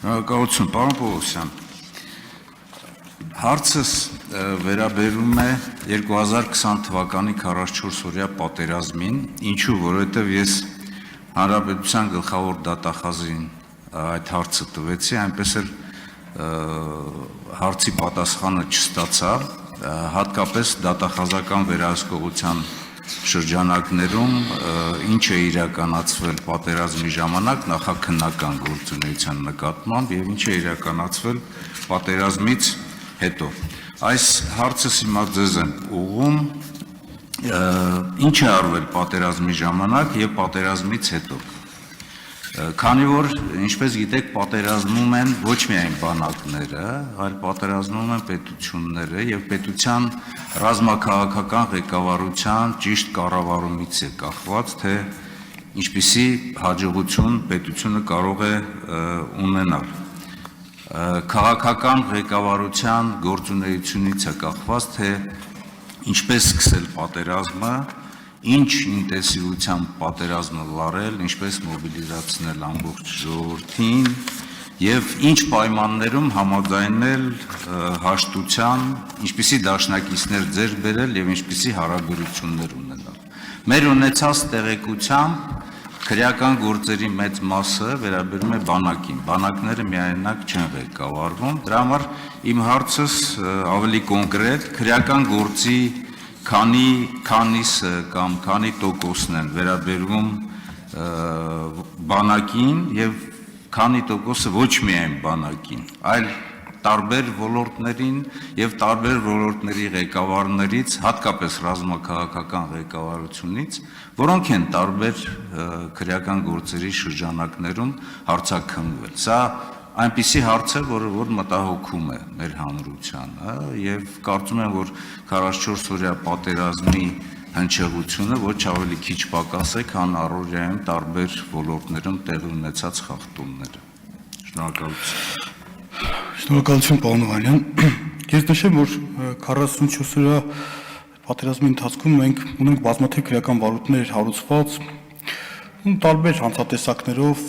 Շնորհակալություն, պարոն Պողոսյան։ Հարցս վերաբերում է 2020 թվականի 44-օրյա պատերազմին, ինչու, որովհետև ես Հանրապետության գլխավոր դատախազին այդ հարցը տվեցի, այնպես էլ հարցի պատասխանը չստացա, հատկապես դատախազական վերահսկողության շրջանակներում ինչ է իրականացվել պատերազմի ժամանակ նախաքննական գործունեության նկատմամբ եւ ինչ է իրականացվել պատերազմից հետո։ Այս հարցս հիմա ձեզ եմ ուղղում, ինչ է արվել պատերազմի ժամանակ եւ պատերազմից հետո։ Քանի որ, ինչպես գիտեք, պատերազմում են ոչ միայն բանակները, այլ պատերազմում են պետությունները եւ պետության ռազմաքաղաքական ղեկավարության ճիշտ կառավարումից է կախված, թե ինչպիսի հաջողություն պետությունը կարող է ունենալ։ Քաղաքական ղեկավարության գործունեությունից է կախված, թե ինչպես սկսել պատերազմը, ինչ ինտենսիվությամբ պատերազմը վարել, ինչպես մոբիլիզացնել ամբողջ ժողովրդին եւ ինչ պայմաններում համաձայնել հաշտության, ինչպիսի դաշնակիցներ ձեռք բերել եւ ինչպիսի հարաբերություններ ունենալ։ Մեր ունեցած տեղեկությամբ քրեական գործերի մեծ մասը վերաբերում է բանակին։ Բանակները միայնակ չեն ղեկավարվում, դրա համար իմ հարցս ավելի կոնկրետ քրեական գործի քանիսը կամ քանի տոկոսն են վերաբերվում բանակին եւ քանի տոկոսը ոչ միայն բանակին, այլ տարբեր ոլորտներին եւ տարբեր ոլորտների ղեկավարներից, հատկապես ռազմաքաղաքական ղեկավարությունից, որոնք են տարբեր քրեական գործերի շրջանակներում հարցաքննվել։ Սա այնպիսի հարց է, որ մտահոգում է մեր հանրությանը եւ կարծում եմ, որ 44-օրյա պատերազմի հնչեղությունը ոչ ավելի քիչ պակաս է, քան առօրյայում տարբեր ոլորտներում տեղի ունեցած խախտումները։ Շնորհակալություն։ Շնորհակալություն, պարոն Օհանյան։ Ես նշեմ, որ 44-օրյա պատերազմի ընթացքում մենք ունենք բազմաթիվ քրեական վարույթներ հարուցված տարբեր հանցատեսակներով,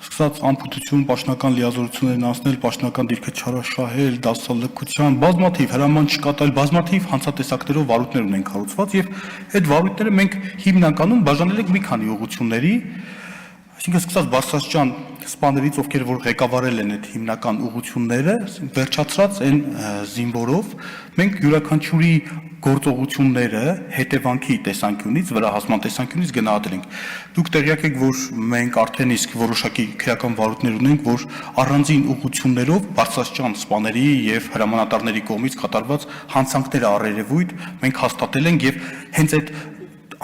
սկսած անփութություն, պաշտոնական լիազորություններն անցնել, պաշտոնական դիրքը չարաշահել, դասալքության, բազմաթիվ հրաման չկատարել, բազմաթիվ հանցատեսակներով վարույթներ ունենք հարուցված եւ այդ վարույթները մենք հիմնականում բաժանել ենք մի քանի ուղղությունների, այսինքն սկսած Բարսաշճան սպաներից, ովքեր որ ղեկավարել են այդ հիմնական ուղղությունները, վերջացրած այն զինվորով, մենք յուրաքանչյուրի գործողությունները հետևանքի տեսանկյունից, վրահասման տեսանկյունից գնահատել ենք։ Դուք տեղյակ եք, որ մենք արդեն իսկ որոշակի քրեական վարույթներ ունենք, որ առանձին ուղղություններով Բարսաշճան սպաների եւ հրամանատարների կողմից կատարված հանցանքները առերևույթ մենք հաստատել ենք եւ հենց այդ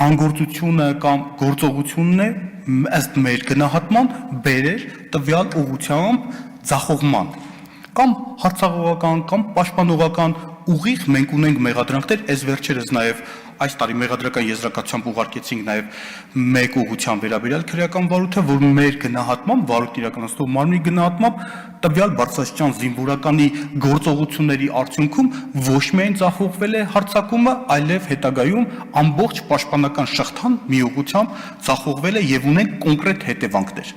անգործությունը կամ գործողությունն է ըստ մեր գնահատման բերեր տվյալ ուղղությամբ ձախողման կամ հարձակողական կամ պաշտպանողական ուղիղ մենք ունենք մեղադրանքներ, այս վերջերս նաև այս տարի մեղադրական եզրակացությամբ ուղարկեցինք նաև մեկ ուղղության վերաբերյալ քրեական վարույթը, որ մեր գնահատմամբ, վարույթ իրականացնող մարմնի գնահատմամբ տվյալ Բարսաշճան զինվորականի գործողությունների արդյունքում ոչ միայն ձախողվել է հարձակումը, այլև հետագայում ամբողջ պաշտպանական շղթան մի ուղղությամբ ձախողվել է եւ ունենք կոնկրետ հետևանքներ։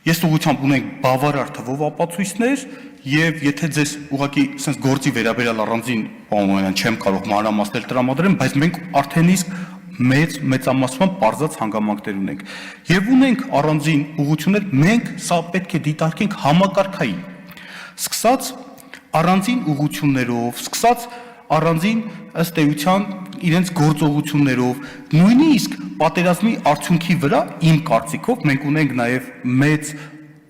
Ես ուղղությամբ ունենք բավարար թվով ապացույցներ եւ եթե ձեզ ուղղակի sense գործի վերաբերյալ առանձին բանոյան չեմ կարող մանրամասնել տրամադրեմ, բայց մենք արդեն իսկ մեծամասնությամբ բարձած հանգամանքներ ունենք եւ ունենք առանձին ուղղություններ, մենք սա պետք է դիտարկենք համակարգային, սկսած առանձին ուղղություններով, սկսած առանձին ըստ էության իրենց գործողություններով, նույնիսկ պատերազմի արդյունքի վրա իմ կարծիքով մենք ունենք նաև մեծ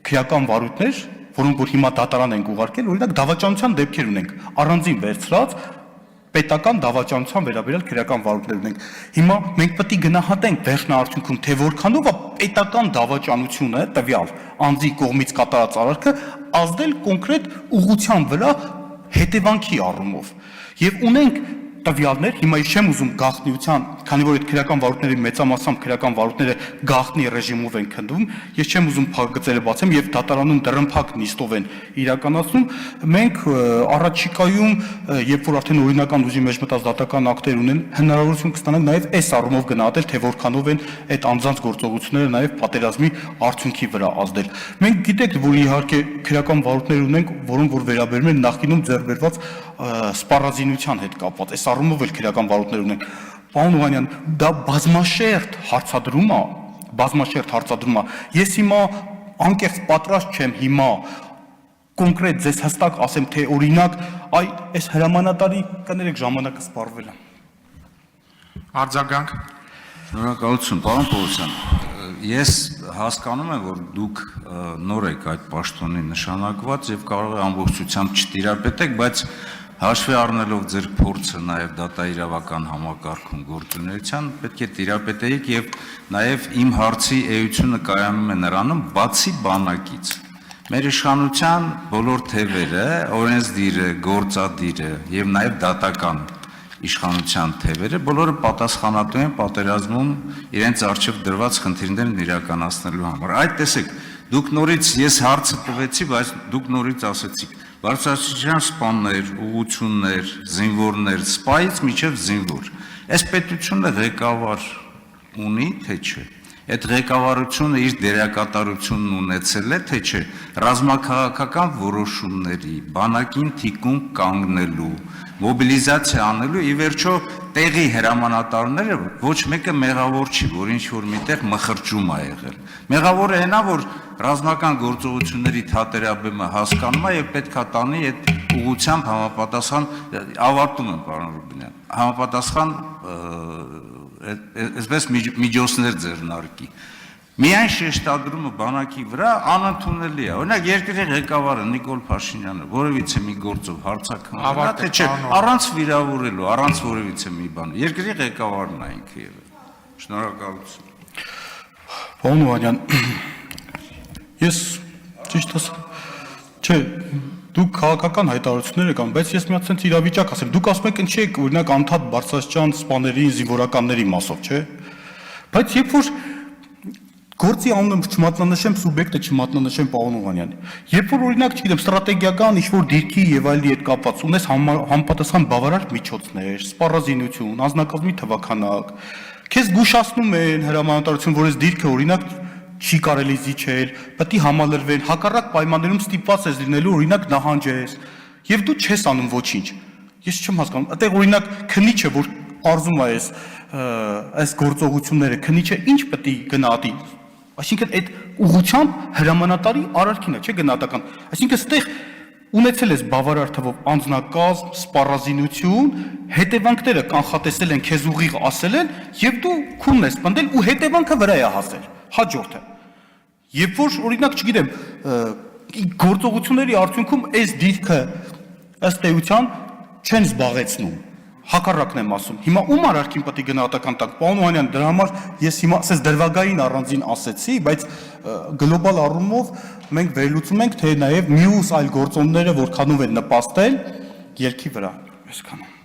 քրեական վարույթներ, որոնք որ հիմա դատարան ենք ուղարկել, օրինակ դավաճանության դեպքեր ունենք, առանձին վերցրած պետական դավաճանության վերաբերյալ քրեական վարույթներ ունենք։ Հիմա մենք պետք է գնահատենք վերջնաարդյունքում, թե որքանով է պետական դավաճանությունը տվյալ անձի կողմից կատարած արարքը ազդել կոնկրետ ուղղության վրա հետևանքի առումով։ Եվ ունենք տվյալներ, հիմա ես չեմ ուզում գաղտնիության, քանի որ այդ քրեական վարույթների մեծամասամբ քրեական վարույթները գաղտնի ռեժիմով են քննվում, ես չեմ ուզում փակգծերը բացեմ եւ դատարանում դրամփակ նիստով են իրականացնում, մենք առաջիկայում, երբ որ արդեն օրինական ուժի մեջ մտած դատական ակտեր ունեն, հնարավորություն կստանանք նաեւ այս առումով գնահատել, թե որքանով են այդ անձանց գործողությունները նաեւ պատերազմի արդյունքի վրա ազդել։ Մենք գիտեք, որ իհարկե քրեական վարույթներ ունենք, որոնք որ վերաբերում են նախկինում ձեռբերված սպառազինության հետ կապված, այս առումով էլ քրեական վարույթներ ունենք։ Պարոն Օհանյան, դա բազմաշերտ հարցադրում է։ Ես հիմա անկեղծ պատրաստ չեմ հիմա կոնկրետ ձեզ հստակ ասեմ, թե օրինակ այս հրամանատարի կներեք ժամանակը սպառվել է։ Արձագանք։ Շնորհակալություն, պարոն Պողոսյան։ Ես հասկանում եմ, որ դուք նոր եք այդ պաշտոնի նշանակված եւ կարող է ամբողջությամբ չտիրապետեք, բայց հաշվի առնելով ձեր փորձը նաեւ դատաիրավական համակարգում գործունեության, պետք է տիրապետեիք եւ նաեւ իմ հարցի էությունը կայանում է նրանում, բացի բանակից։ Մեր իշխանության բոլոր թևերը, օրենսդիրը, գործադիրը եւ նաեւ դատական իշխանության թևերը բոլորը պատասխանատու են պատերազմում իրենց առջև դրված խնդիրներն իրականացնելու համար։ Այդ տեսեք, դուք նորից ես հարցը տվեցի, բայց դուք նորից ասեցիք բարձրաստիճան սպաներ, ուղղություններ, զինվորներ, սպայից մինչև զինվոր։ Այս պետությունը ղեկավար ունի, թե չէ։ Այդ ղեկավարությունը իր դերակատարությունն ունեցել է, թե չէ։ Ռազմաքաղաքական որոշումների, բանակին թիկուն կանգնելու, մոբիլիզացիա անելու, ի վերջո տեղի հրամանատարները ոչ մեկը մեղավոր չի, որ ինչ որ միտեղ մխրճում է եղել։ Մեղավորը հենա, որ ռազմական գործողությունների թատերաբեմը հասկանում է եւ պետքա տանի այդ ուղղությամբ համապատասխան ավարտում եմ, պարոն Ռուբինյան, համապատասխան այսպես միջոցներ ձեռնարկի։ Միայն շեշտադրումը բանակի վրա անընդունելի է։ Օրինակ երկրի ղեկավարը Նիկոլ Փաշինյանը որևիցե մի գործով հարցակնա, թե չէ, առանց վիրավորելու, առանց որևիցե մի բան։ Երկրի ղեկավարն է ինքը եղել։ Շնորհակալություն։ Պարոն Օհանյան, ես ճիշտ ասեմ, չէ, դուք քաղաքական հայտարարություններ եք անում, բայց ես մի հատ sense իրավիճակ ասեմ, դուք ասում եք ինչի եք օրինակ անդադ բարձրաստիճան սպաների, զինվորականների մասով, չէ։ Բայց երբ որ գործի անունը չմատնանշեմ, սուբյեկտը չմատնանշեմ, պարոն Օհանյան, երբ որ օրինակ, չգիտեմ, ստրատեգիական ինչ-որ դիրքի եւ այլի հետ կապված ունես համապատասխան բավարար միջոցներ, սպառազինություն, անձնակազմի թվաքանակ, քեզ զգուշացնում են հրամանատարություն, որ այս դիրքը օրինակ չի կարելի զիջել, պետք է համալրվեն, հակառակ պայմաններում ստիպված ես լինելու օրինակ նահանջես, եւ դու չես անում ոչինչ։ Ես չեմ հասկանում, այդտեղ օրինակ քնիչը, որ արզում է այս գործողությունները, քնիչը ինչ պետք է գնահատի։ Այսինքն այդ ուղղությամբ հրամանատարի արարքին է, չէ՞ գնահատական։ Այսինքն այստեղ ունեցել ես բավարար թվով անձնակազմ, սպառազինություն, հետևանքները կանխատեսել են, քեզ ուղիղ ասել են, եւ դու քունն ես պնդել ու հետևանքը վրա է հասել։ Հաջորդը։ Երբ որ օրինակ, չգիտեմ, գործողությունների արդյունքում այս դիրքը ըստ էության չեն զբաղեցնում։ Հակառակն եմ ասում։ Հիմա ում արարքին պետք է գնահատական տանք։ Պարոն Օհանյան, դրա համար ես հիմա ասես դրվագային առանձին ասեցի, բայց գլոբալ առումով մենք վերլուծում ենք, թե նաև մյուս այլ գործոնները որքանով են նպաստել երկի վրա։ Այսքանը։